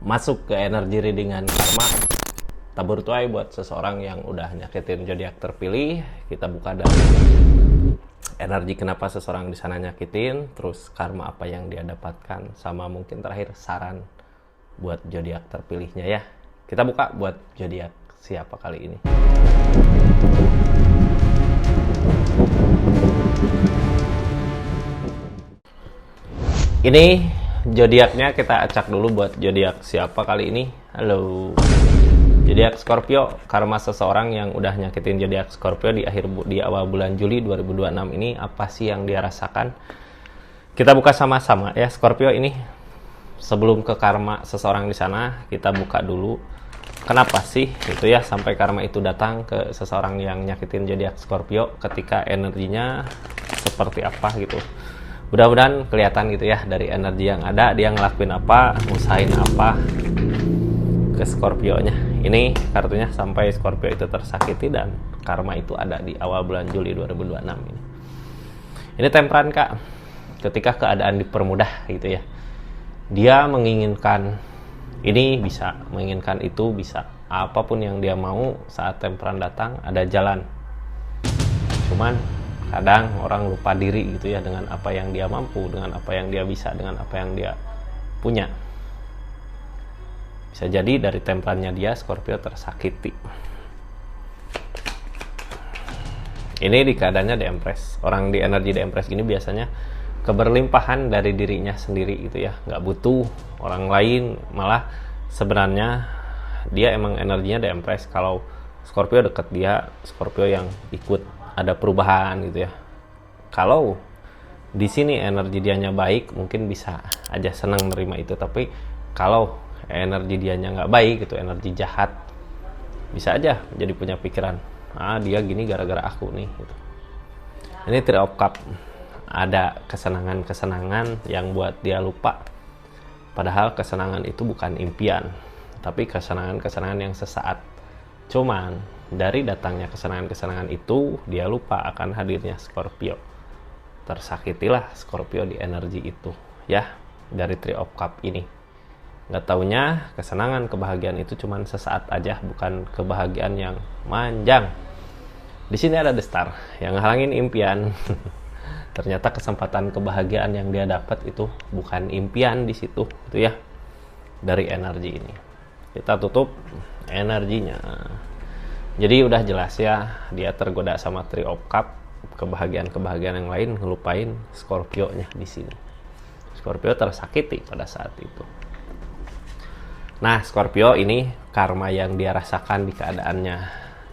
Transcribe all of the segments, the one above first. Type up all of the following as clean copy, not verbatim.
masuk ke energi readingan karma tabur tuai buat seseorang yang udah nyakitin zodiak terpilih. Kita buka dari energi kenapa seseorang di sana nyakitin, terus karma apa yang dia dapatkan, sama mungkin terakhir saran buat zodiak terpilihnya ya. Kita buka buat zodiak siapa kali ini. Ini zodiaknya kita acak dulu buat zodiak siapa kali ini. Halo. Zodiak Scorpio, karma seseorang yang udah nyakitin zodiak Scorpio di awal bulan Juli 2026 ini apa sih yang dia rasakan? Kita buka sama-sama ya Scorpio ini. Sebelum ke karma seseorang di sana, kita buka dulu kenapa sih itu ya sampai karma itu datang ke seseorang yang nyakitin zodiak Scorpio, ketika energinya seperti apa gitu. Mudah-mudahan kelihatan gitu ya dari energi yang ada, dia ngelakuin apa, usahain apa ke Scorpio-nya. Ini kartunya sampai Scorpio itu tersakiti dan karma itu ada di awal bulan Juli 2026 ini. Ini temperan Kak. Ketika keadaan dipermudah gitu ya. Dia menginginkan ini bisa, menginginkan itu bisa. Apapun yang dia mau saat temperan datang ada jalan. Cuman kadang orang lupa diri gitu ya dengan apa yang dia mampu, dengan apa yang dia bisa, dengan apa yang dia punya. Bisa jadi dari temperannya dia Scorpio tersakiti. Ini di keadaannya The Empress. Orang di energi The Empress ini biasanya keberlimpahan dari dirinya sendiri gitu ya, nggak butuh orang lain. Malah sebenarnya dia emang energinya The Empress. Kalau Scorpio deket dia, Scorpio yang ikut ada perubahan gitu ya. Kalau di sini energi dianya baik, mungkin bisa aja senang nerima itu. Tapi kalau energi dianya nggak baik gitu, energi jahat, bisa aja jadi punya pikiran, dia gini gara-gara aku nih gitu. Ini Three of Cups, ada kesenangan-kesenangan yang buat dia lupa, padahal kesenangan itu bukan impian, tapi kesenangan-kesenangan yang sesaat. Cuman dari datangnya kesenangan-kesenangan itu, dia lupa akan hadirnya Scorpio. Tersakitilah Scorpio di energi itu ya, dari Three of Cups ini. Nggak taunya kesenangan, kebahagiaan itu cuman sesaat aja, bukan kebahagiaan yang manjang. Di sini ada The Star yang ngehalangin impian. Ternyata kesempatan kebahagiaan yang dia dapat itu bukan impian di situ, itu ya. Dari energi ini. Kita tutup energinya. Jadi udah jelas ya, dia tergoda sama Three of Cups, kebahagiaan-kebahagiaan yang lain, ngelupain Scorpio-nya di sini. Scorpio tersakiti pada saat itu. Nah, Scorpio ini karma yang dia rasakan di keadaannya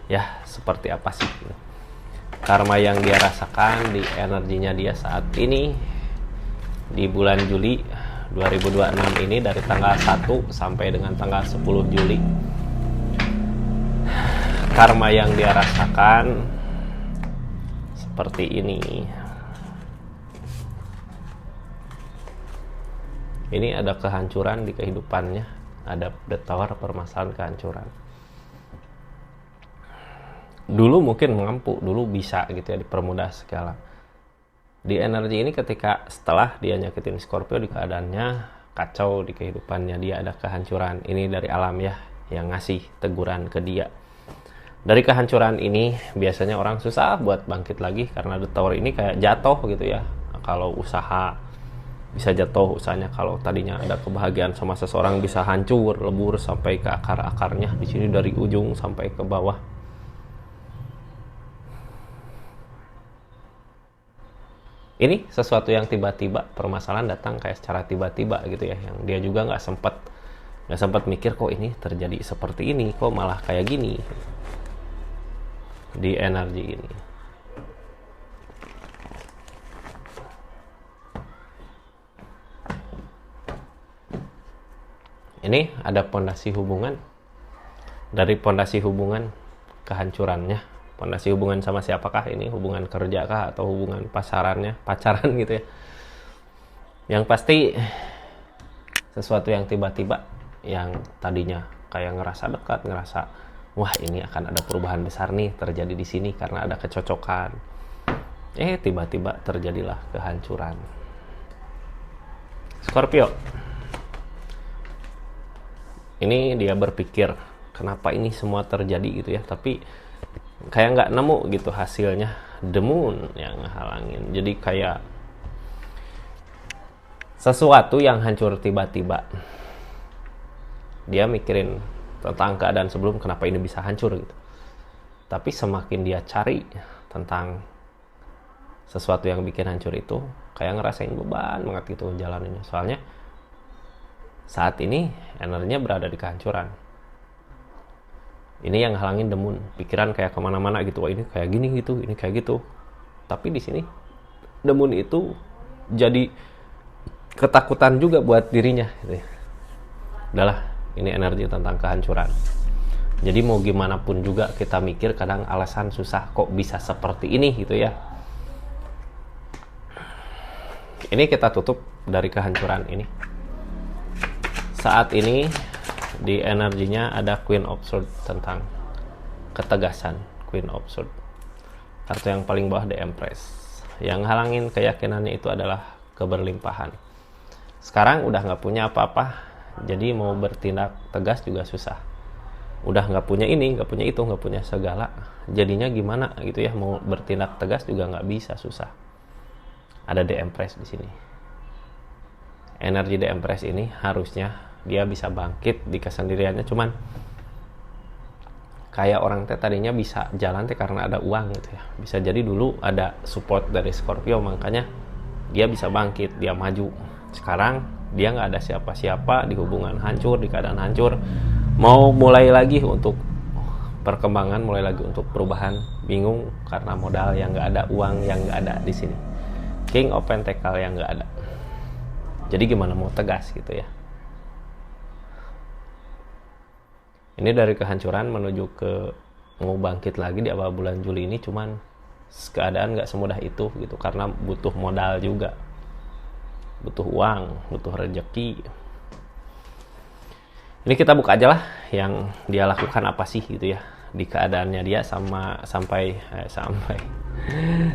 ya seperti apa sih? Karma yang dia rasakan di energinya dia saat ini di bulan Juli 2026 ini, dari tanggal 1 sampai dengan tanggal 10 Juli. Karma yang dia rasakan seperti ini. Ini ada kehancuran di kehidupannya, ada The Tower, permasalahan kehancuran. Dulu mungkin mampu, dulu bisa gitu ya, dipermudah segala. Di energi ini ketika setelah dia nyakitin Scorpio, di keadaannya kacau di kehidupannya, dia ada kehancuran. Ini dari alam ya, yang ngasih teguran ke dia. Dari kehancuran ini biasanya orang susah buat bangkit lagi, karena The Tower ini kayak jatuh gitu ya. Kalau usaha bisa jatuh usahanya, kalau tadinya ada kebahagiaan sama seseorang bisa hancur, lebur sampai ke akar-akarnya. Di sini dari ujung sampai ke bawah. Ini sesuatu yang tiba-tiba, permasalahan datang kayak secara tiba-tiba gitu ya, yang dia juga nggak sempat mikir kok ini terjadi seperti ini, kok malah kayak gini di energi ini. Ini ada pondasi hubungan. Dari pondasi hubungan kehancurannya, pondasi hubungan sama siapakah ini? Hubungan kerja kah atau hubungan pacaran gitu ya. Yang pasti sesuatu yang tiba-tiba, yang tadinya kayak ngerasa dekat, ngerasa wah ini akan ada perubahan besar nih terjadi di sini karena ada kecocokan. Tiba-tiba terjadilah kehancuran. Scorpio. ini dia berpikir kenapa ini semua terjadi gitu ya, tapi kayak nggak nemu gitu hasilnya. The moon yang halangin, jadi kayak sesuatu yang hancur tiba-tiba. Dia mikirin tentang keadaan sebelum, kenapa ini bisa hancur gitu. Tapi semakin dia cari tentang sesuatu yang bikin hancur itu, kayak ngerasain beban banget gitu jalaninnya. Soalnya saat ini energinya berada di kehancuran. Ini yang halangin the moon. Pikiran kayak kemana-mana gitu. Wah, ini kayak gini gitu, ini kayak gitu. Tapi di sini the moon itu jadi ketakutan juga buat dirinya gitu ya. Udahlah, ini energi tentang kehancuran. Jadi mau gimana pun juga kita mikir kadang alasan susah, kok bisa seperti ini gitu ya. Ini kita tutup dari kehancuran ini. Saat ini di energinya ada Queen of Swords tentang ketegasan. Queen of Swords, kartu yang paling bawah The Empress. Yang halangin keyakinannya itu adalah keberlimpahan. Sekarang udah nggak punya apa-apa, jadi mau bertindak tegas juga susah. Udah nggak punya ini, nggak punya itu, nggak punya segala, jadinya gimana gitu ya, mau bertindak tegas juga nggak bisa, susah. Ada The Empress di sini. Energi The Empress ini harusnya dia bisa bangkit di kesendiriannya, cuman kayak orang teh tadinya bisa jalan teh karena ada uang gitu ya. Bisa jadi dulu ada support dari Scorpio, makanya dia bisa bangkit, dia maju. Sekarang dia nggak ada siapa-siapa, di hubungan hancur, di keadaan hancur, mau mulai lagi untuk perkembangan, mulai lagi untuk perubahan, bingung karena modal yang nggak ada, uang yang nggak ada di sini. King of Pentacle yang nggak ada. Jadi gimana mau tegas gitu ya. Ini dari kehancuran menuju ke mau bangkit lagi di awal bulan Juli ini, cuman keadaan nggak semudah itu gitu, karena butuh modal juga, butuh uang, butuh rezeki. Ini kita buka aja lah yang dia lakukan apa sih gitu ya di keadaannya dia sampai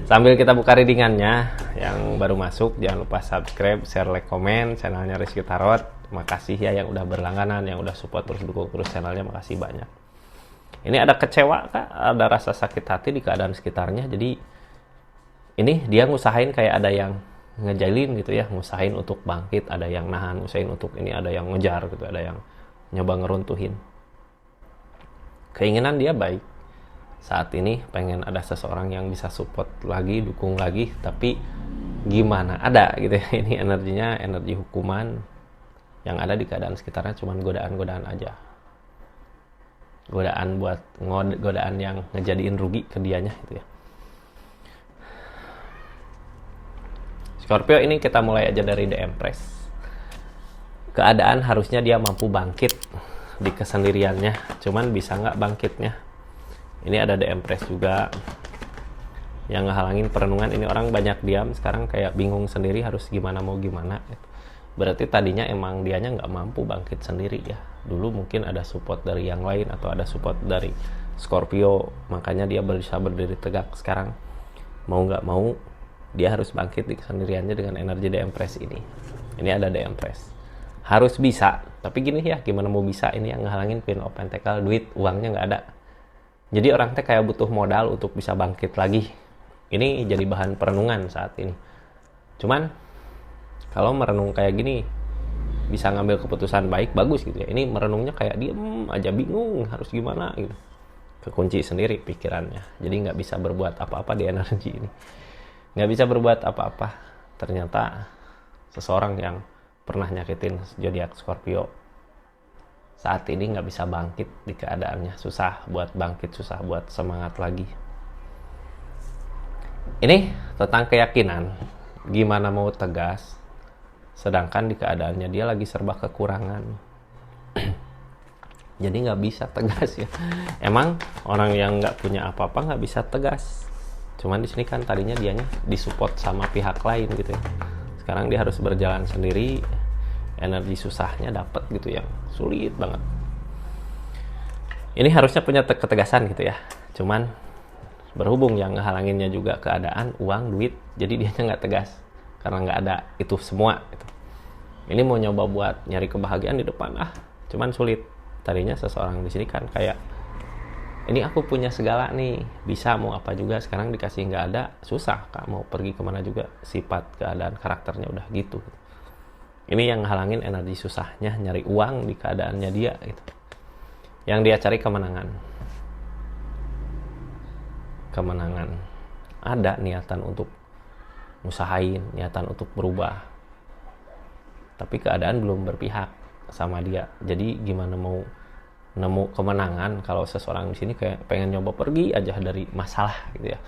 sambil kita buka readingannya. Yang baru masuk jangan lupa subscribe, share, like, komen channelnya Rizky Tarot. Makasih ya yang udah berlangganan, yang udah support terus dukung terus channelnya, makasih banyak. Ini ada kecewa kak, ada rasa sakit hati di keadaan sekitarnya. Jadi ini dia ngusahain kayak ada yang ngejalin gitu ya, ngusahain untuk bangkit, ada yang nahan, ngusahain untuk ini, ada yang ngejar gitu, ada yang nyoba ngeruntuhin. Keinginan dia baik. Saat ini pengen ada seseorang yang bisa support lagi, dukung lagi, tapi gimana ada gitu ya. Ini energinya energi hukuman. Yang ada di keadaan sekitarnya cuman godaan-godaan aja. Godaan yang ngejadiin rugi ke dianya gitu ya. Scorpio ini kita mulai aja dari The Empress. Keadaan harusnya dia mampu bangkit di kesendiriannya, cuman bisa nggak bangkitnya. Ini ada The Empress juga yang ngehalangin perenungan. Ini orang banyak diam, sekarang kayak bingung sendiri harus gimana mau gimana gitu. Berarti tadinya emang dianya nggak mampu bangkit sendiri ya. Dulu mungkin ada support dari yang lain atau ada support dari Scorpio, makanya dia bisa berdiri tegak. Sekarang mau nggak mau dia harus bangkit di kesendiriannya dengan energi The Empress ini. Ini ada The Empress. Harus bisa, tapi gini ya, gimana mau bisa, ini yang ngehalangin Queen of Pentacle, duit, uangnya nggak ada. Jadi orang teh kayak butuh modal untuk bisa bangkit lagi. Ini jadi bahan perenungan saat ini. Cuman kalau merenung kayak gini bisa ngambil keputusan baik, bagus gitu ya. Ini merenungnya kayak diem aja, bingung harus gimana gitu. Kekunci sendiri pikirannya. Jadi nggak bisa berbuat apa-apa di energi ini. Nggak bisa berbuat apa-apa. Ternyata seseorang yang pernah nyakitin zodiak Scorpio saat ini nggak bisa bangkit di keadaannya. Susah buat bangkit, susah buat semangat lagi. Ini tentang keyakinan. Gimana mau tegas, sedangkan di keadaannya dia lagi serba kekurangan. Jadi nggak bisa tegas ya. Emang orang yang nggak punya apa-apa nggak bisa tegas. Cuman di sini kan tadinya dianya disupport sama pihak lain gitu ya. Sekarang dia harus berjalan sendiri. Energi susahnya dapat gitu, yang sulit banget. Ini harusnya punya ketegasan gitu ya. Cuman berhubung yang ngehalanginnya juga keadaan, uang, duit, jadi dianya nggak tegas karena nggak ada itu semua gitu. Ini mau nyoba buat nyari kebahagiaan di depan, cuman sulit. tadinya seseorang di sini kan kayak ini aku punya segala nih, bisa mau apa juga, sekarang dikasih nggak ada, susah Kak, mau pergi kemana juga, sifat keadaan karakternya udah gitu. Ini yang halangin energi susahnya nyari uang di keadaannya dia gitu. Yang dia cari kemenangan. Kemenangan. Ada niatan untuk ngusahain, niatan untuk berubah. Tapi keadaan belum berpihak sama dia. Jadi gimana mau nemu kemenangan kalau seseorang di sini kayak pengen nyoba pergi aja dari masalah gitu ya.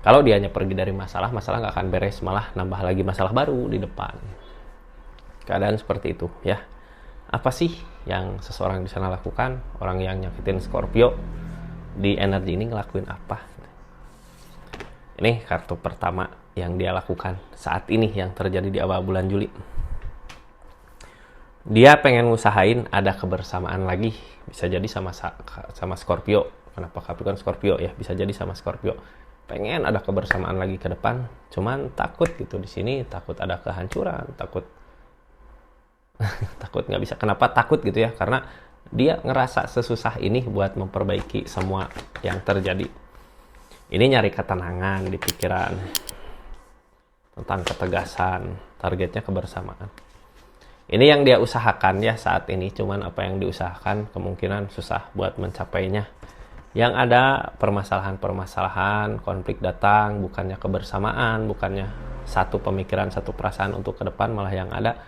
Kalau dianya pergi dari masalah nggak akan beres, malah nambah lagi masalah baru di depan. Keadaan seperti itu ya. Apa sih yang seseorang di sana lakukan? Orang yang nyakitin Scorpio di energi ini ngelakuin apa? Ini kartu pertama yang dia lakukan saat ini yang terjadi di awal bulan Juli. Dia pengen ngusahain ada kebersamaan lagi, bisa jadi sama Scorpio. Kenapa Capricorn Scorpio ya? Bisa jadi sama Scorpio. Pengen ada kebersamaan lagi ke depan, cuman takut gitu di sini, takut ada kehancuran, takut nggak bisa. Kenapa takut gitu ya? Karena dia ngerasa sesusah ini buat memperbaiki semua yang terjadi. Ini nyari ketenangan di pikiran, tentang ketegasan, targetnya kebersamaan. Ini yang dia usahakan ya saat ini, cuman apa yang diusahakan kemungkinan susah buat mencapainya. Yang ada permasalahan-permasalahan, konflik datang, bukannya kebersamaan, bukannya satu pemikiran, satu perasaan untuk ke depan, malah yang ada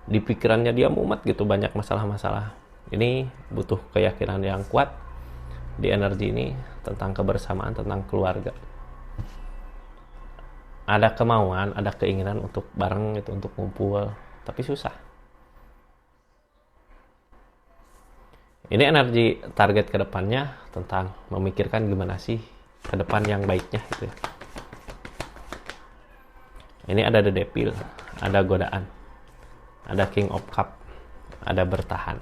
di pikirannya dia mumet gitu, banyak masalah-masalah. Ini butuh keyakinan yang kuat di energi ini tentang kebersamaan, tentang keluarga. Ada kemauan, ada keinginan untuk bareng gitu, untuk ngumpul, tapi susah. Ini energi target ke depannya tentang memikirkan gimana sih ke depan yang baiknya gitu ya. Ini ada The Devil, ada godaan, ada King of Cup, ada bertahan.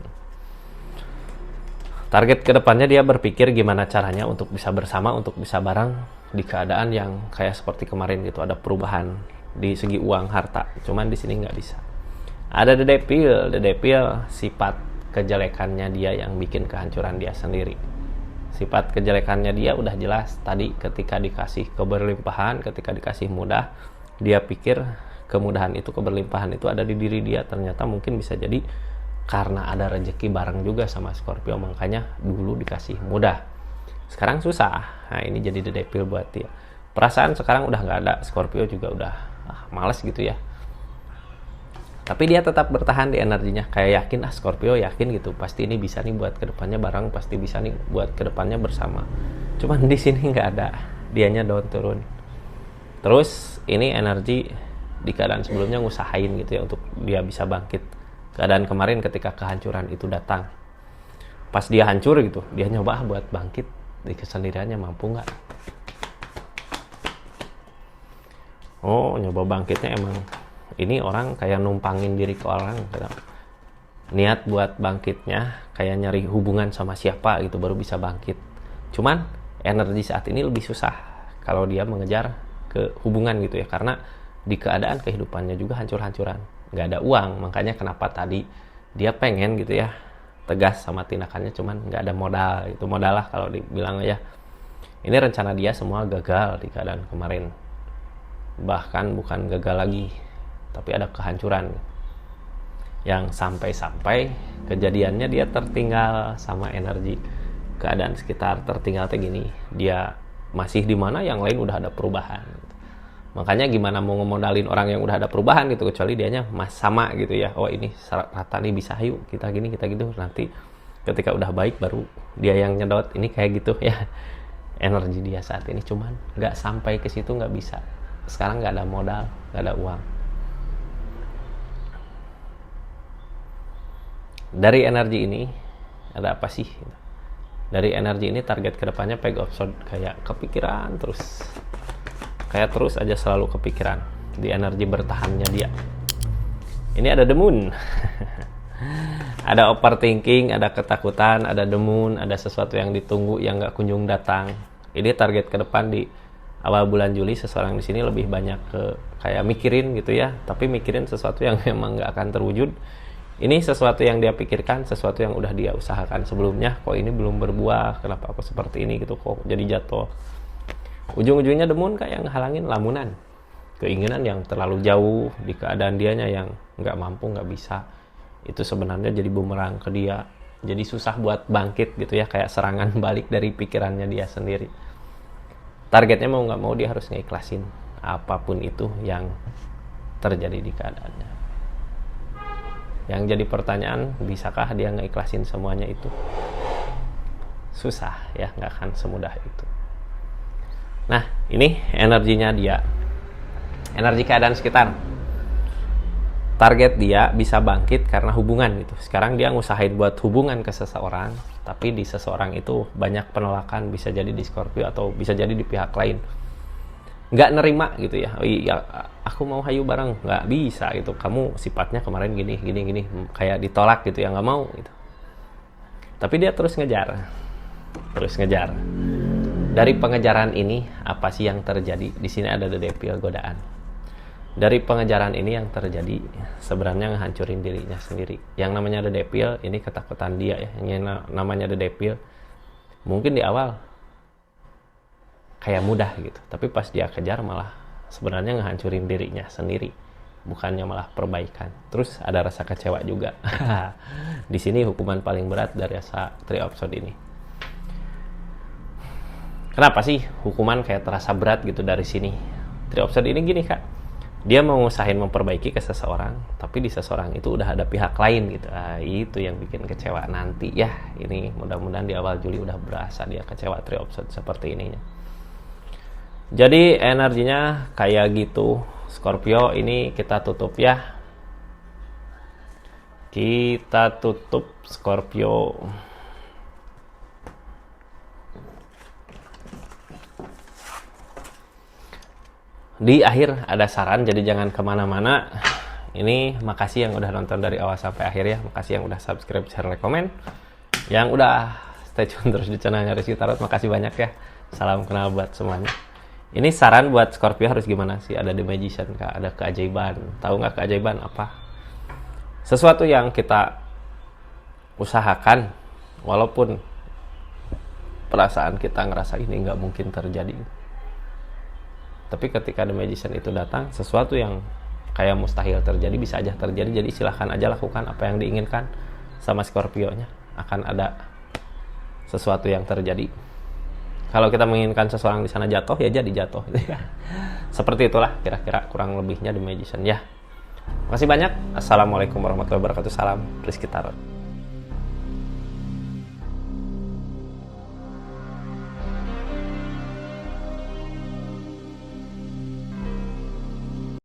Target ke depannya dia berpikir gimana caranya untuk bisa bersama, untuk bisa bareng di keadaan yang kayak seperti kemarin gitu, ada perubahan di segi uang, harta. Cuman di sini nggak bisa. Ada The Devil sifat kejelekannya dia yang bikin kehancuran dia sendiri. Sifat kejelekannya dia udah jelas tadi, ketika dikasih keberlimpahan, ketika dikasih mudah, dia pikir kemudahan itu, keberlimpahan itu ada di diri dia. Ternyata mungkin bisa jadi karena ada rezeki bareng juga sama Scorpio, makanya dulu dikasih mudah, sekarang susah. Nah ini jadi The Devil buat dia. Perasaan sekarang udah nggak ada, Scorpio juga udah males gitu ya. Tapi dia tetap bertahan di energinya, kayak yakin Scorpio yakin gitu, pasti ini bisa nih buat kedepannya bareng, pasti bisa nih buat kedepannya bersama. Cuman di sini nggak ada, dianya down turun. Terus ini energi di keadaan sebelumnya ngusahain gitu ya untuk dia bisa bangkit. Keadaan kemarin ketika kehancuran itu datang, pas dia hancur gitu, dia nyoba buat bangkit di kesendiriannya, mampu nggak? Oh, nyoba bangkitnya emang ini orang kayak numpangin diri ke orang gitu. Niat buat bangkitnya kayak nyari hubungan sama siapa gitu baru bisa bangkit. Cuman energi saat ini lebih susah kalau dia mengejar ke hubungan gitu ya, karena di keadaan kehidupannya juga hancur-hancuran, nggak ada uang. Makanya kenapa tadi dia pengen gitu ya tegas sama tindakannya, cuman nggak ada modal. Itu modal lah kalau dibilang ya. Ini rencana dia semua gagal di keadaan kemarin, bahkan bukan gagal lagi, tapi ada kehancuran yang sampai-sampai kejadiannya dia tertinggal sama energi keadaan sekitar. Tertinggal kayak gini, dia masih di mana yang lain udah ada perubahan. Makanya gimana mau ngemodalin orang yang udah ada perubahan gitu, kecuali dianya sama gitu ya. Oh ini rata nih, bisa yuk kita gini kita gitu. Nanti ketika udah baik baru dia yang nyedot. Ini kayak gitu ya energi dia saat ini. Cuman nggak sampai ke situ, nggak bisa. Sekarang nggak ada modal, nggak ada uang. Dari energi ini ada apa sih? Dari energi ini target kedepannya peg of sword, kayak kepikiran terus, kayak terus aja selalu kepikiran di energi bertahannya dia. Ini ada the moon. Ada overthinking, ada ketakutan, ada the moon, ada sesuatu yang ditunggu yang nggak kunjung datang. Ini target ke depan di awal bulan Juli. Seseorang di sini lebih banyak ke kayak mikirin gitu ya, tapi mikirin sesuatu yang memang nggak akan terwujud. Ini sesuatu yang dia pikirkan, sesuatu yang udah dia usahakan sebelumnya, kok ini belum berbuah, kenapa aku seperti ini gitu, kok jadi jatuh. Ujung-ujungnya The Moon kayak ngehalangin lamunan, keinginan yang terlalu jauh di keadaan dianya yang nggak mampu, nggak bisa. Itu sebenarnya jadi bumerang ke dia, jadi susah buat bangkit gitu ya, kayak serangan balik dari pikirannya dia sendiri. Targetnya mau nggak mau dia harus ngeikhlasin apapun itu yang terjadi di keadaannya. Yang jadi pertanyaan, bisakah dia ngeikhlasin semuanya itu? Susah ya, nggak akan semudah itu. Nah, ini energinya dia, energi keadaan sekitar. Target dia bisa bangkit karena hubungan gitu. Sekarang dia ngusahain buat hubungan ke seseorang, tapi di seseorang itu banyak penolakan, bisa jadi di Scorpio atau bisa jadi di pihak lain. Nggak nerima gitu ya, oh iya aku mau hayu bareng, nggak bisa gitu, kamu sifatnya kemarin gini, kayak ditolak gitu ya, nggak mau gitu. Tapi dia terus ngejar. Dari pengejaran ini, apa sih yang terjadi? Di sini ada The Devil, godaan. Dari pengejaran ini yang terjadi, sebenarnya ngehancurin dirinya sendiri. Yang namanya The Devil, ini ketakutan dia ya. Yang namanya The Devil, mungkin di awal kayak mudah gitu, tapi pas dia kejar malah sebenarnya ngehancurin dirinya sendiri, bukannya malah perbaikan. Terus ada rasa kecewa juga. Di sini hukuman paling berat dari rasa Three of Swords ini. Kenapa sih hukuman kayak terasa berat gitu dari sini? Three of Swords ini gini Kak, dia mau ngusahain memperbaiki ke seseorang, tapi di seseorang itu udah ada pihak lain gitu. Itu yang bikin kecewa nanti ya. Ini mudah-mudahan di awal Juli udah berasa dia kecewa Three of Swords seperti ininya. Jadi energinya kayak gitu. Scorpio ini kita tutup ya. Kita tutup Scorpio. Di akhir ada saran, jadi jangan kemana-mana. Ini makasih yang udah nonton dari awal sampai akhir ya. Makasih yang udah subscribe, share, like, komen. Yang udah stay tune terus di channelnya Rizky Tarot, makasih banyak ya. Salam kenal buat semuanya. Ini saran buat Scorpio harus gimana sih? Ada The Magician Kak, ada keajaiban. Tahu nggak keajaiban apa? Sesuatu yang kita usahakan, walaupun perasaan kita ngerasa ini nggak mungkin terjadi. Tapi ketika The Magician itu datang, sesuatu yang kayak mustahil terjadi bisa aja terjadi. Jadi silahkan aja lakukan apa yang diinginkan sama Scorpio-nya. Akan ada sesuatu yang terjadi. Kalau kita menginginkan seseorang di sana jatuh, ya jadi jatuh. Seperti itulah kira-kira kurang lebihnya The Magician ya. Makasih banyak. Assalamualaikum warahmatullahi wabarakatuh. Salam Rizky Tarot.